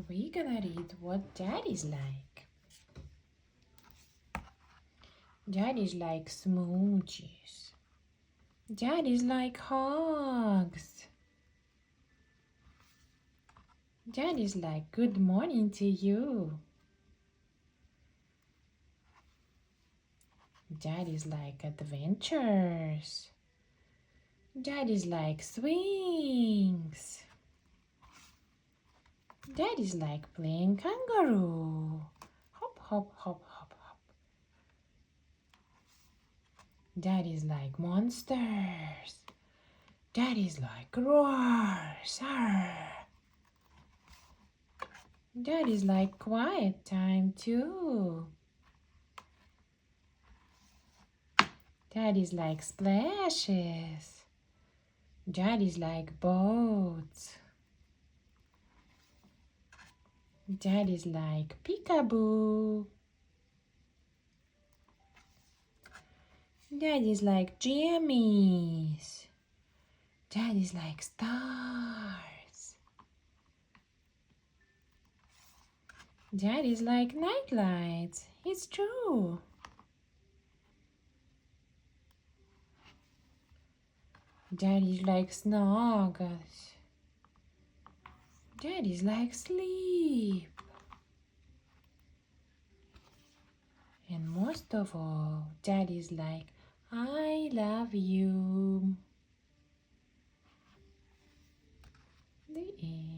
we're gonna read what Daddies like. Daddies like smoochies. Daddies like hugs. Daddies like good morning to you. Daddies like adventures. Daddies like swings. Daddies like playing kangaroo. Hop, hop, hop, hop, hop. Daddies like monsters. Daddies like roars. Arr. Daddies like quiet time too. Daddies like splashes. Daddies like boats. Daddies like peekaboo. Daddies like jammies. Daddies like stars. Daddies like nightlights. It's true. Daddies like snuggles. Daddies like sleep. And most of all, Daddies like I love you. The end.